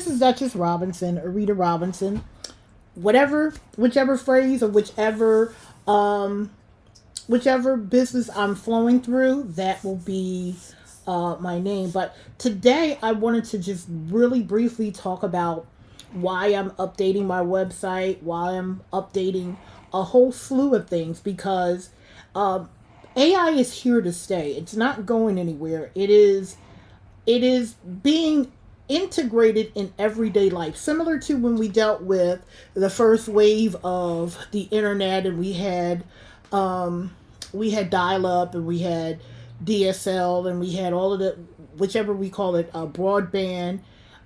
this is Duchess Robinson, Arrita Robinson. Whichever phrase or whichever business I'm flowing through, that will be my name. But today I wanted to just really briefly talk about why I'm updating my website, why I'm updating a whole slew of things, because um, AI is here to stay. It's not going anywhere. It is being integrated in everyday life, similar to when we dealt with the first wave of the internet, and we had dial up, and we had DSL, and we had all of the, whichever we call it, broadband,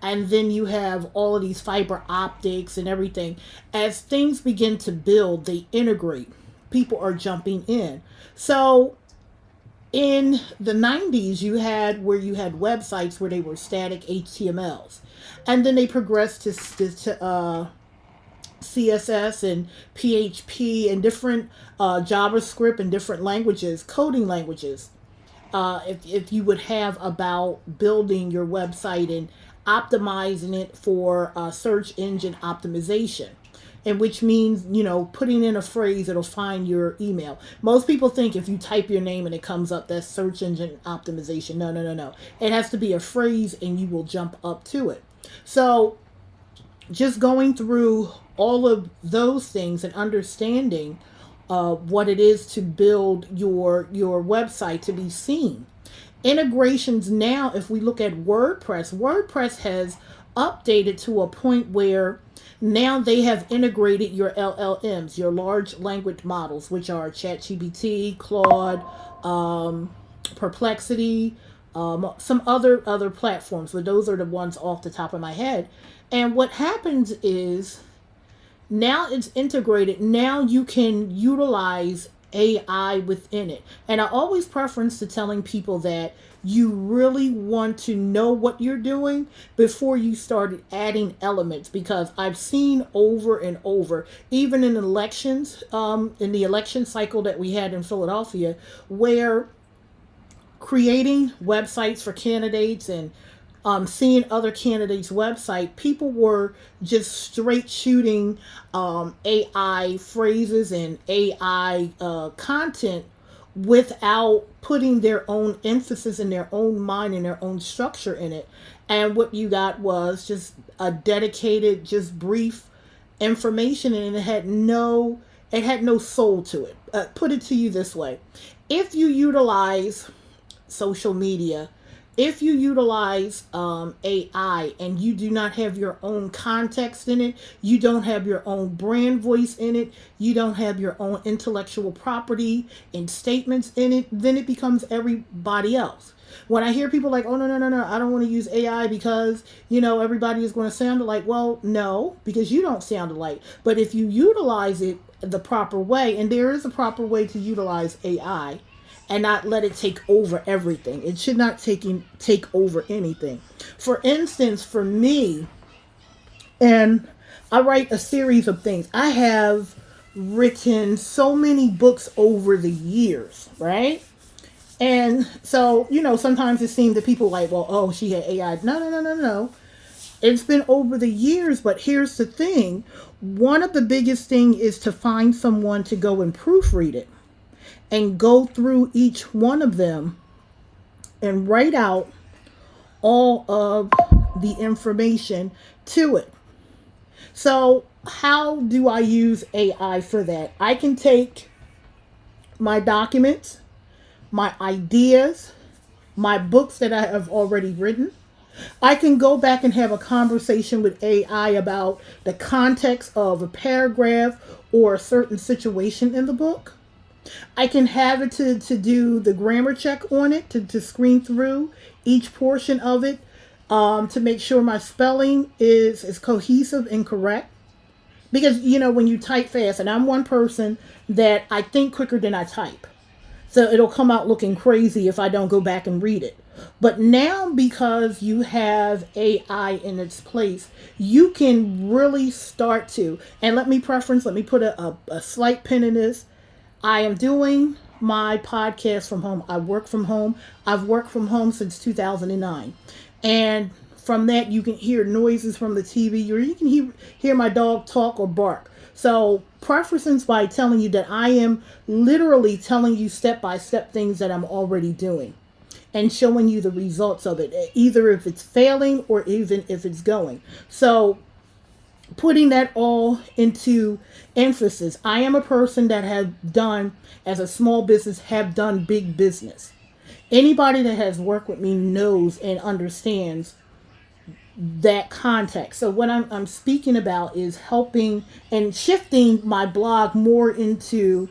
and then you have all of these fiber optics and everything. As things begin to build, they integrate. People are jumping in. So in the 90s, you had websites where they were static HTMLs, and then they progressed to CSS and PHP and different JavaScript and different languages, coding languages. If you would have about building your website and optimizing it for search engine optimization, and which means, putting in a phrase, it'll find your email. Most people think if you type your name and it comes up, that's search engine optimization. No, no, no, no. It has to be a phrase and you will jump up to it. So just going through all of those things and understanding what it is to build your website to be seen. Integrations now, if we look at WordPress has updated to a point where now they have integrated your LLMs, your large language models, which are ChatGPT, Claude, Perplexity, some other platforms, but those are the ones off the top of my head. And what happens is now it's integrated. Now you can utilize AI within it. And I always preference to telling people that you really want to know what you're doing before you start adding elements, because I've seen over and over, even in elections, in the election cycle that we had in Philadelphia, where creating websites for candidates and seeing other candidates' website, people were just straight shooting AI phrases and AI content without putting their own emphasis in their own mind and their own structure in it. And what you got was just a dedicated, just brief information, and it had no soul to it. Put it to you this way: if you utilize social media, if you utilize AI and you do not have your own context in it, you don't have your own brand voice in it, you don't have your own intellectual property and statements in it, then it becomes everybody else. When I hear people like, oh, no, no, no, no, I don't want to use AI because, everybody is going to sound alike. Well, no, because you don't sound alike. But if you utilize it the proper way, and there is a proper way to utilize AI, and not let it take over everything. It should not take over anything. For instance, for me, and I write a series of things. I have written so many books over the years, right? And so, sometimes it seems that people like, well, oh, she had AI. No, no, no, no, no. It's been over the years, but here's the thing. One of the biggest thing is to find someone to go and proofread it and go through each one of them and write out all of the information to it. So how do I use AI for that? I can take my documents, my ideas, my books that I have already written. I can go back and have a conversation with AI about the context of a paragraph or a certain situation in the book. I can have it to do the grammar check on it, to screen through each portion of it, to make sure my spelling is cohesive and correct. Because, when you type fast, and I'm one person that I think quicker than I type. So it'll come out looking crazy if I don't go back and read it. But now, because you have AI in its place, you can really start to, and let me put a slight pin in this. I am doing my podcast from home. I work from home. I've worked from home since 2009. And from that, you can hear noises from the TV, or you can hear my dog talk or bark. So preferences by telling you that I am literally telling you step by step things that I'm already doing and showing you the results of it, either if it's failing or even if it's going. So putting that all into emphasis. I am a person that have done, as a small business, have done big business. Anybody that has worked with me knows and understands that context. So what I'm speaking about is helping and shifting my blog more into,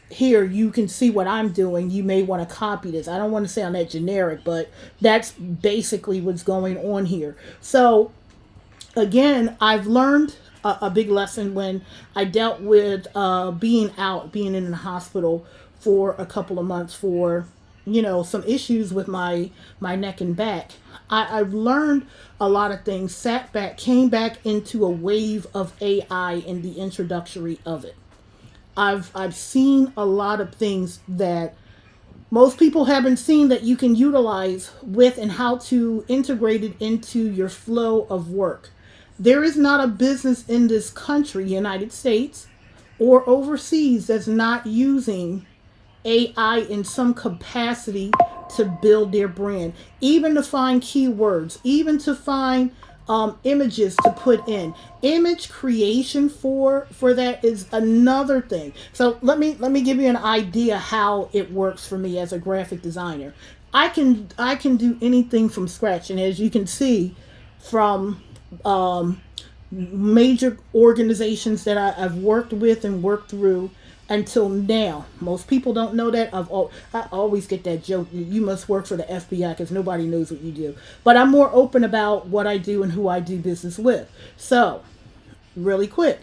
here you can see what I'm doing. You may want to copy this. I don't want to sound that generic, but that's basically what's going on here. So again, I've learned a big lesson when I dealt with being in the hospital for a couple of months for, some issues with my neck and back. I've learned a lot of things, sat back, came back into a wave of AI and the introductory of it. I've seen a lot of things that most people haven't seen that you can utilize with, and how to integrate it into your flow of work. There is not a business in this country, United States, or overseas, that's not using AI in some capacity to build their brand, even to find keywords, even to find images to put in. Image creation for that is another thing. So let me give you an idea how it works for me as a graphic designer. I can do anything from scratch, and as you can see from major organizations that I've worked with and worked through until now. Most people don't know that. I always get that joke, you must work for the FBI, because nobody knows what you do. But I'm more open about what I do and who I do business with. So, really quick,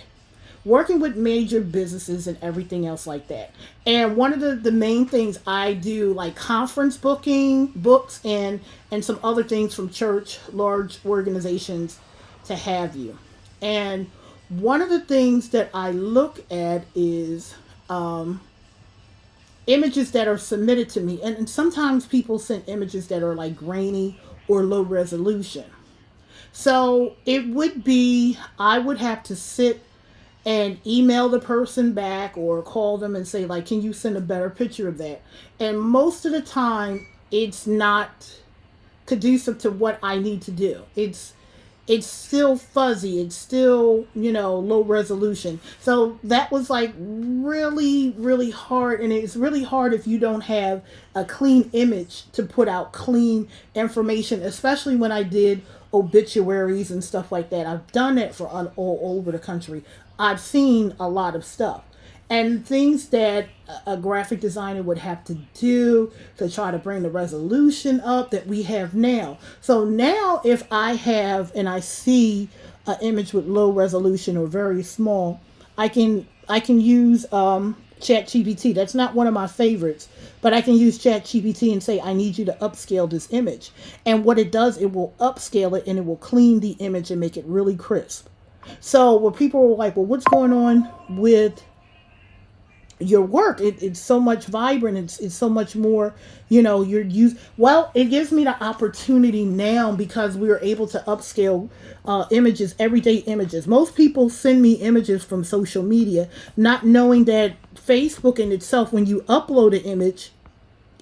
working with major businesses and everything else like that. And one of the main things I do, like conference booking, books, and some other things from church, large organizations to have you. And one of the things that I look at is images that are submitted to me. And sometimes people send images that are like grainy or low resolution. So it would be, I would have to sit and email the person back or call them and say, like, can you send a better picture of that? And most of the time, it's not conducive to what I need to do. It's still fuzzy. It's still, low resolution. So that was like really, really hard. And it's really hard if you don't have a clean image to put out clean information, especially when I did obituaries and stuff like that. I've done that for all over the country. I've seen a lot of stuff. And things that a graphic designer would have to do to try to bring the resolution up that we have now. So now if I have, and I see an image with low resolution or very small, I can use ChatGPT. That's not one of my favorites, but I can use ChatGPT and say, I need you to upscale this image. And what it does, it will upscale it and it will clean the image and make it really crisp. So when people were like, well, what's going on with your work? It's so much vibrant. It's so much more, you're used. Well, it gives me the opportunity now because we are able to upscale images, everyday images. Most people send me images from social media, not knowing that Facebook in itself, when you upload an image,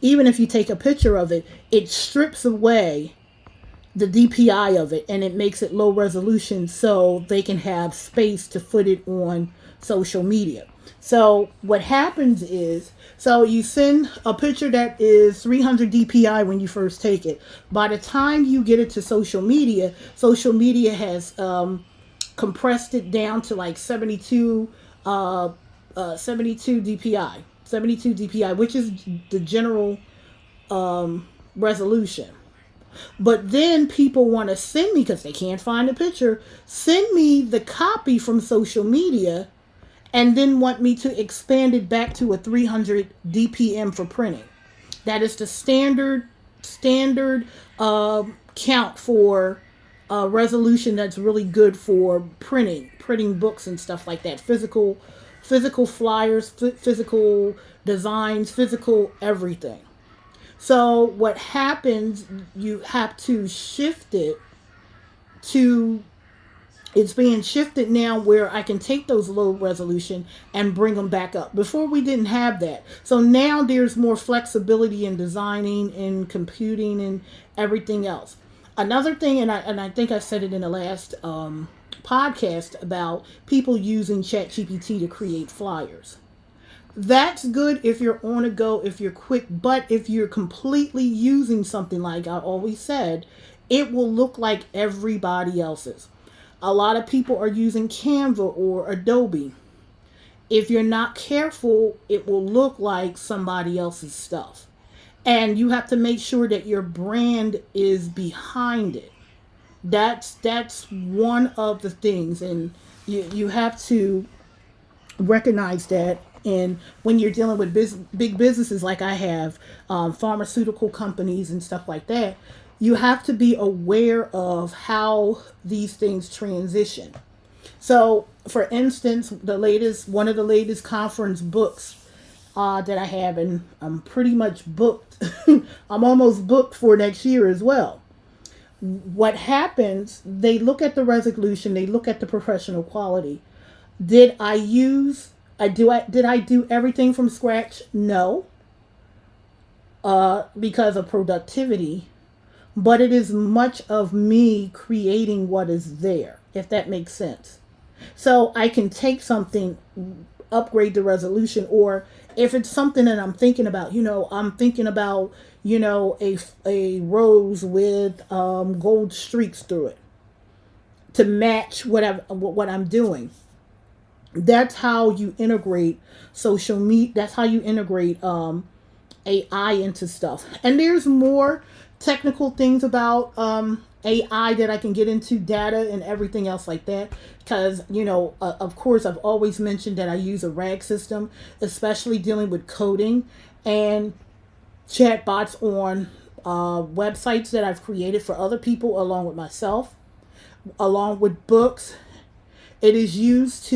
even if you take a picture of it, it strips away the DPI of it and it makes it low resolution so they can have space to put it on social media. So what happens is, so you send a picture that is 300 DPI when you first take it. By the time you get it to social media has compressed it down to like 72 DPI, which is the general resolution. But then people want to send me, because they can't find the picture, send me the copy from social media and then want me to expand it back to a 300 DPM for printing. That is the standard count for resolution that's really good for printing books and stuff like that. Physical flyers, physical designs, physical everything. So what happens, you have to shift it to it's being shifted now where I can take those low resolution and bring them back up. Before we didn't have that. So now there's more flexibility in designing and computing and everything else. Another thing, and I think I said it in the last podcast about people using ChatGPT to create flyers. That's good if you're on a go, if you're quick, but if you're completely using something like I always said, it will look like everybody else's. A lot of people are using Canva or Adobe. If you're not careful, it will look like somebody else's stuff. And you have to make sure that your brand is behind it. That's one of the things, and you have to recognize that. And when you're dealing with big businesses like I have, pharmaceutical companies and stuff like that, you have to be aware of how these things transition. So, for instance, one of the latest conference books that I have, and I'm pretty much booked. I'm almost booked for next year as well. What happens? They look at the resolution. They look at the professional quality. Did I do everything from scratch? No, because of productivity. But it is much of me creating what is there, if that makes sense. So I can take something, upgrade the resolution, or if it's something that I'm thinking about, I'm thinking about, a rose with gold streaks through it to match what I'm doing. That's how you integrate social media. That's how you integrate AI into stuff. And there's more technical things about AI that I can get into, data and everything else like that. Because, of course, I've always mentioned that I use a RAG system, especially dealing with coding and chatbots on websites that I've created for other people along with myself, along with books. It is used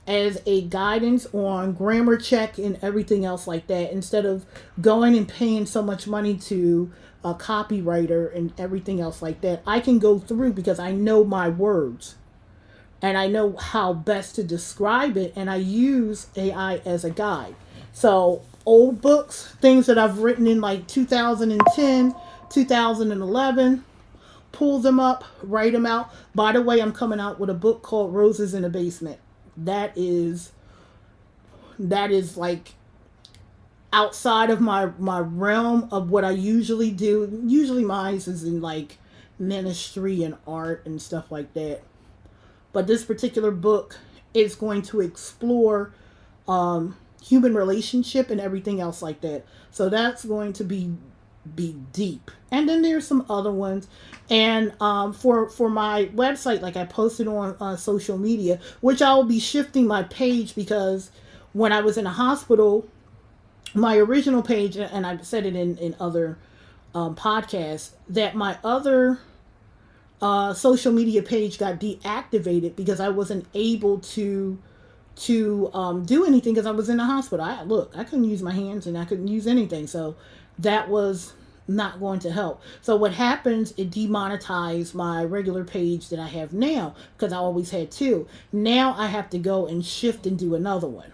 as a guidance on grammar check and everything else like that, instead of going and paying so much money to a copywriter and everything else like that. I can go through because I know my words and I know how best to describe it, and I use AI as a guide. So old books, things that I've written in like 2010, 2011, pull them up, write them out. By the way, I'm coming out with a book called Roses in the Basement. That is like outside of my realm of what I usually do. Usually mine is in like ministry and art and stuff like that. But this particular book is going to explore human relationship and everything else like that. So that's going to be deep. And then there's some other ones. And for my website, like I posted on social media, which I will be shifting my page, because when I was in a hospital, my original page, and I've said it in other podcasts, that my other social media page got deactivated because I wasn't able to do anything because I was in the hospital. I couldn't use my hands and I couldn't use anything. So that was not going to help. So what happens, it demonetized my regular page that I have now, because I always had two. Now I have to go and shift and do another one.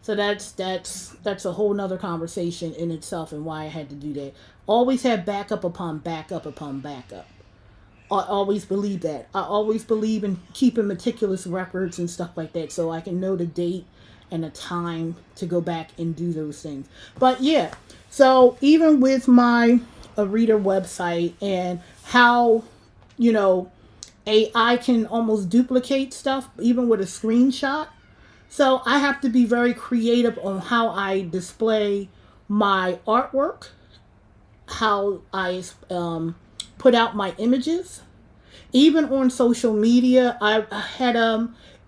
So that's a whole nother conversation in itself, and why I had to do that. Always have backup upon backup upon backup. I always believe that. I always believe in keeping meticulous records and stuff like that, so I can know the date and the time to go back and do those things. But yeah, so even with my Arrita website and how, AI can almost duplicate stuff, even with a screenshot. So I have to be very creative on how I display my artwork, how I put out my images. Even on social media, I had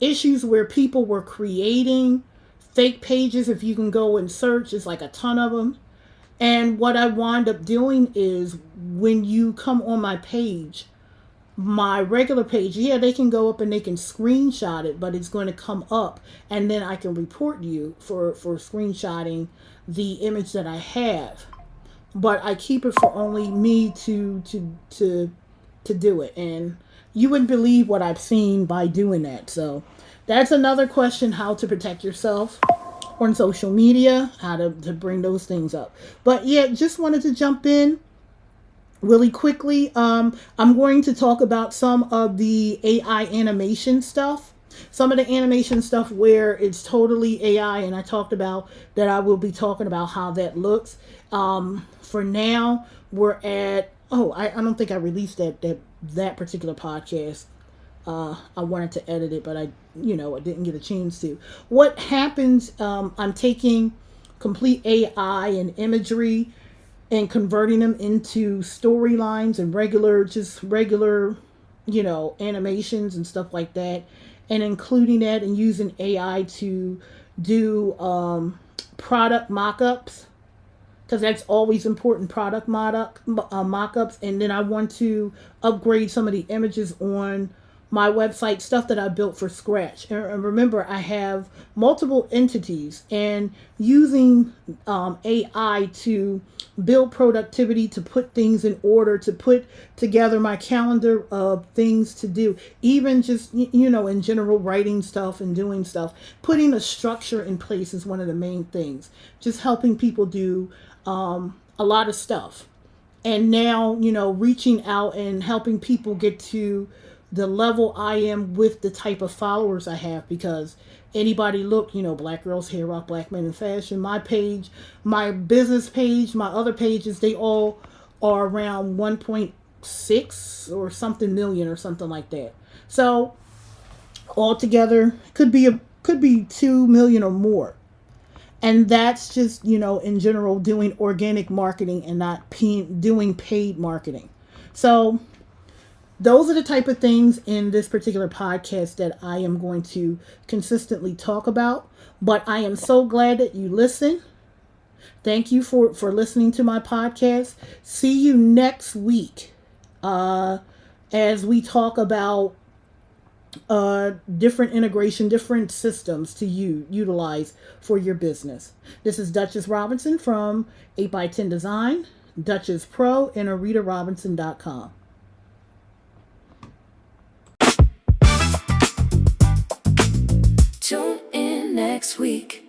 issues where people were creating fake pages. If you can go and search, it's like a ton of them. And what I wind up doing is, when you come on my page, my regular page, they can go up and they can screenshot it, but it's going to come up, and then I can report you for screenshotting the image that I have. But I keep it for only me to do it. And you wouldn't believe what I've seen by doing that. So that's another question: how to protect yourself on social media, how to bring those things up. But yeah, just wanted to jump in really quickly. I'm going to talk about some of the AI animation stuff. Some of the animation stuff where it's totally AI, and I talked about that. I will be talking about how that looks. For now, we're at. Oh, I don't think I released that particular podcast. I wanted to edit it, but I didn't get a chance to. What happens? I'm taking complete AI and imagery and converting them into storylines and regular, animations and stuff like that, and including that and using AI to do product mock-ups, because that's always important, product mock-ups. And then I want to upgrade some of the images on my website, stuff that I built for scratch. And remember, I have multiple entities, and using AI to build productivity, to put things in order, to put together my calendar of things to do, even just, in general, writing stuff and doing stuff. Putting a structure in place is one of the main things. Just helping people do a lot of stuff. And now, reaching out and helping people get to the level I am with the type of followers I have, because anybody look, Black Girls Hair Rock, Black Men in Fashion, my page, my business page, my other pages, they all are around 1.6 or something million or something like that. So altogether could be 2 million or more. And that's just, in general, doing organic marketing and not doing paid marketing. So those are the type of things in this particular podcast that I am going to consistently talk about. But I am so glad that you listen. Thank you for listening to my podcast. See you next week as we talk about different integration, different systems to utilize for your business. This is Duchess Robinson from 8x10 Design, Duchess Pro, and AritaRobinson.com. Tune in next week.